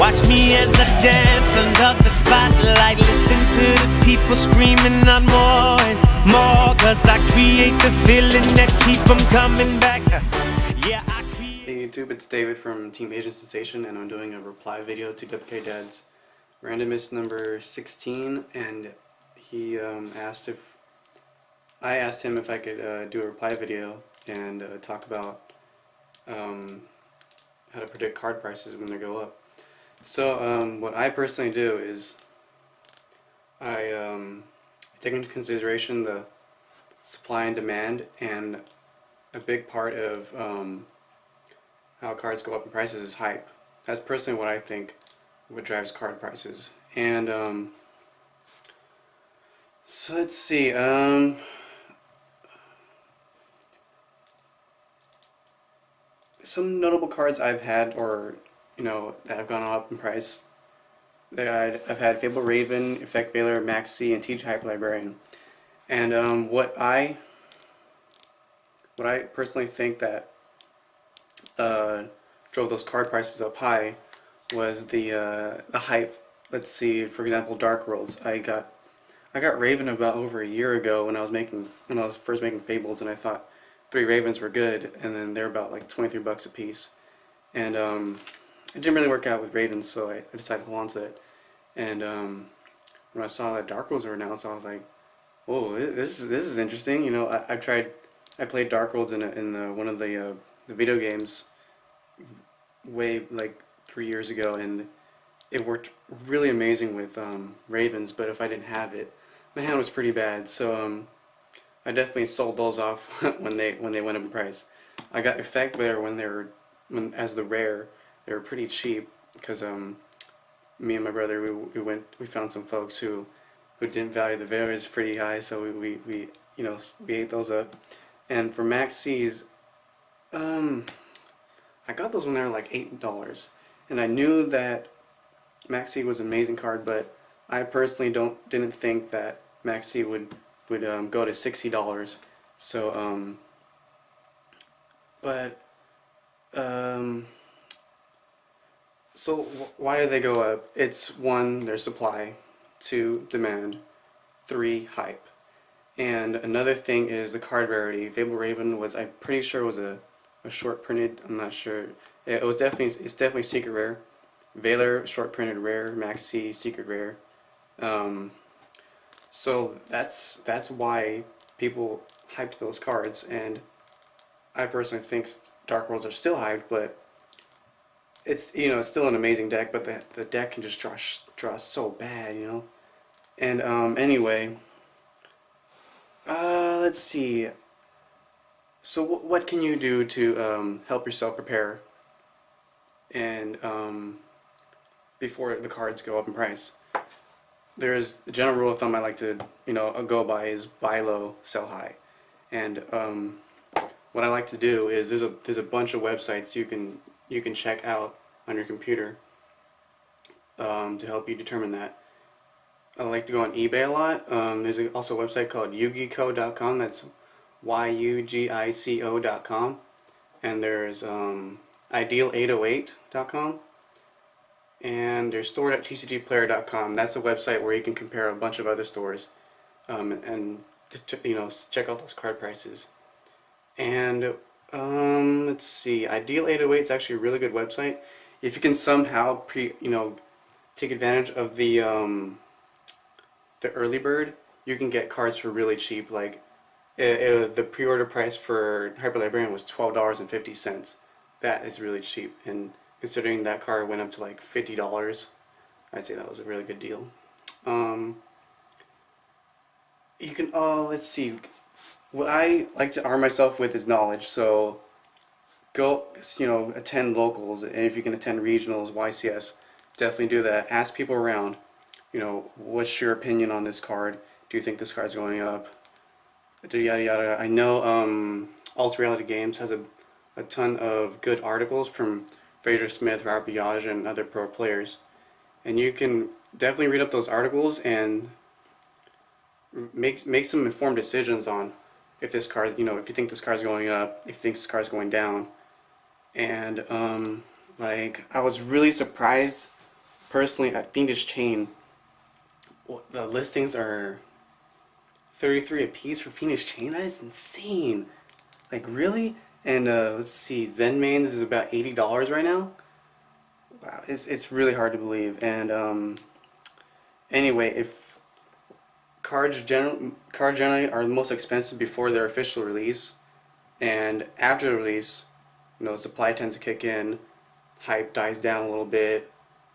Watch me as I dance under the spotlight. Listen to the people screaming out more and more, 'cause I create the feeling that keep them coming back. Yeah, I create. Hey YouTube, it's David from Team Asian Sensation, and I'm doing a reply video to WK Dad's Randomness number 16, and he asked if I asked him if I could do a reply video and talk about how to predict card prices when they go up. So what I personally do is I take into consideration the supply and demand, and a big part of how cards go up in prices is hype. That's personally what I think what drives card prices. And so let's see, some notable cards I've had, or that have gone up in price. I've had Fable Raven, Effect Veiler, Maxi, and Teach Hyper Librarian. And what I personally think that drove those card prices up high was the hype. Let's see, for example, Dark Worlds. I got Raven about over a year ago when I was first making Fables, and I thought 3 Ravens were good, and then they're about like 23 bucks a piece. And it didn't really work out with Ravens, so I decided to hold on to it. And when I saw that Dark Worlds were announced, I was like, "Whoa, this is interesting." I played Dark Worlds in one of the video games way like 3 years ago, and it worked really amazing with Ravens. But if I didn't have it, my hand was pretty bad. So I definitely sold those off when they went up in price. I got Effect there as the rare. They were pretty cheap because me and my brother we found some folks who didn't value the varies pretty high, so we ate those up. And for Maxis, I got those when they were like $8, and I knew that Maxi was an amazing card, but I personally didn't think that Maxi would go to $60. So so why do they go up? It's 1, their supply, 2, demand, 3, hype. And another thing is the card rarity. Fable Raven was, I'm pretty sure, was a short printed. I'm not sure. It's definitely secret rare. Veiler, short printed rare. Maxi, secret rare. So that's why people hyped those cards, and I personally think Dark Worlds are still hyped, but it's it's still an amazing deck, but the deck can just draw so bad, And anyway, let's see. So what can you do to help yourself prepare and before the cards go up in price? There's the general rule of thumb I like to go by is buy low, sell high. And what I like to do is there's a bunch of websites you can check out on your computer to help you determine that. I like to go on eBay a lot. There's also a website called yugico.com. That's yugico.com. And there's ideal808.com. And there's store.tcgplayer.com. That's a website where you can compare a bunch of other stores and check out those card prices. And let's see, Ideal808 is actually a really good website. If you can somehow take advantage of the early bird, you can get cards for really cheap. Like the pre-order price for Hyper Librarian was $12.50. That is really cheap, and considering that card went up to like $50, I'd say that was a really good deal. You can let's see. What I like to arm myself with is knowledge. So go, attend locals, and if you can attend regionals, YCS, definitely do that. Ask people around, what's your opinion on this card? Do you think this card's going up? Yada yada. I know Alt Reality Games has a ton of good articles from Fraser Smith, Robert Biage, and other pro players, and you can definitely read up those articles and make some informed decisions on if this card, if you think this card's going up, if you think this card's going down. And like, I was really surprised personally at Fiendish Chain, the listings are 33 a piece for Fiendish Chain. That is insane. Like, really? And let's see, Zen Mains is about $80 right now. Wow, it's really hard to believe. And anyway, if cards generally are the most expensive before their official release, and after the release, supply tends to kick in, hype dies down a little bit,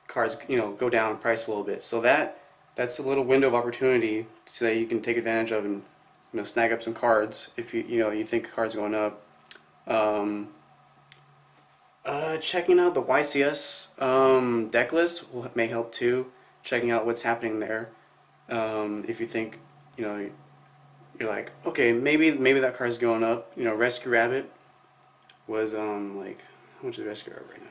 cards go down in price a little bit. So that's a little window of opportunity so that you can take advantage of and snag up some cards if you think a card's going up. Checking out the YCS deck list may help too. Checking out what's happening there. If you think you're like, okay, maybe that card's going up. Rescue Rabbit was like, how much is Rescue Rabbit right now?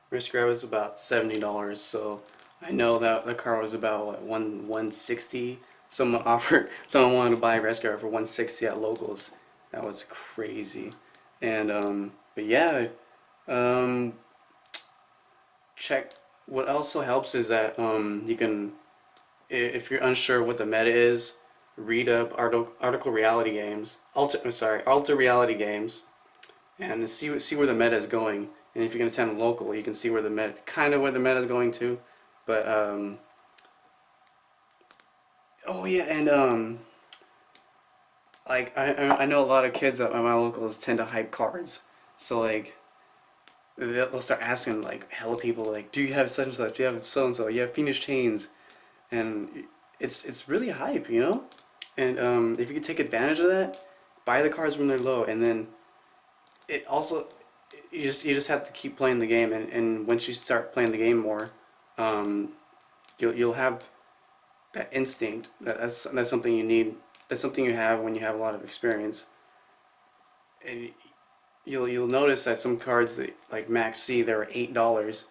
Rescue Rabbit was about $70, so I know that the car was about what, 160. Someone wanted to buy Rescue Rabbit for 160 at locals. That was crazy. And but yeah, check. What also helps is that you can, if you're unsure what the meta is, read up Alter Reality Games, and see where the meta is going. And if you can attend local, you can see where the meta is going to. But oh yeah, and like I know a lot of kids at my locals tend to hype cards, so like they'll start asking like hella people like, do you have such and such? Do you have so and so? You have Fiendish Chains, and it's really hype, And if you can take advantage of that, buy the cards when they're low, and then it also you just have to keep playing the game, and once you start playing the game more, you'll have that instinct. That's something you need. That's something you have when you have a lot of experience. And you'll notice that some cards like Max C, they were $8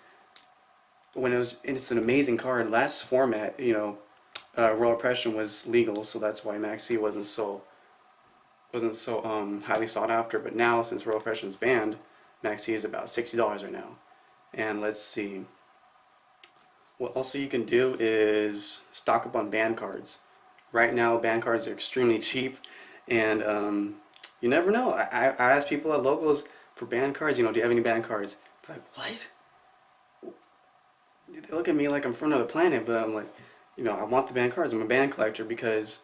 when it's an amazing card. Last format, Royal Oppression was legal, so that's why Max C wasn't so highly sought after. But now, since Royal Oppression is banned, Max C is about $60 right now. And let's see. What also you can do is stock up on banned cards. Right now, banned cards are extremely cheap, and you never know. I ask people at locals for banned cards. Do you have any banned cards? They're like, what? They look at me like I'm from another planet, but I'm like, I want the banned cards. I'm a banned collector because,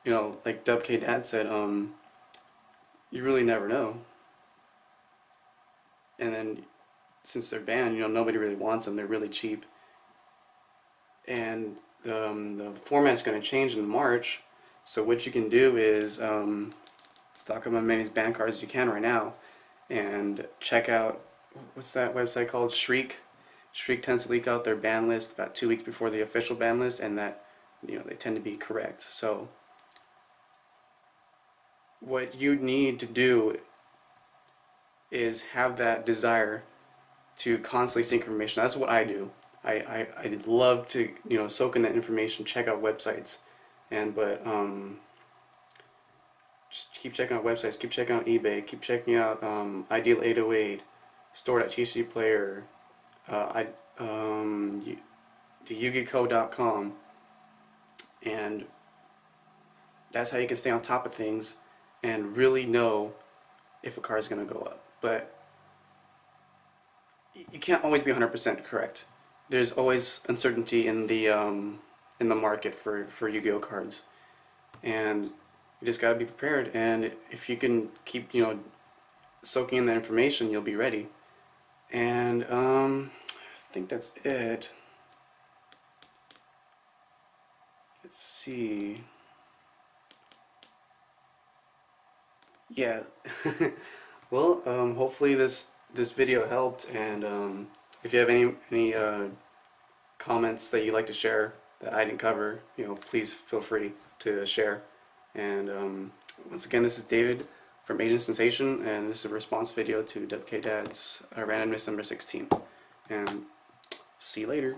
like Dub K Dad said, you really never know. And then, since they're banned, nobody really wants them. They're really cheap. And the format's going to change in March, so what you can do is stock up on as many banned cards as you can right now, and check out, what's that website called? Shriek. Shriek tends to leak out their ban list about 2 weeks before the official ban list, and that they tend to be correct. So what you need to do is have that desire to constantly seek information. That's what I do. I love to soak in that information, check out websites, but just keep checking out websites, keep checking out eBay, keep checking out Ideal 808, store.tcg player, the yugico.com, and that's how you can stay on top of things and really know if a car is going to go up. But you can't always be 100% correct. There's always uncertainty in the market for Yu-Gi-Oh cards, and you just got to be prepared. And if you can keep soaking in that information, you'll be ready. And I think that's it. Let's see. Yeah. Well, hopefully this video helped, and if you have any comments that you'd like to share that I didn't cover, please feel free to share. And once again, this is David from Agent Sensation, and this is a response video to WK Dad's Randomness number 16. And see you later.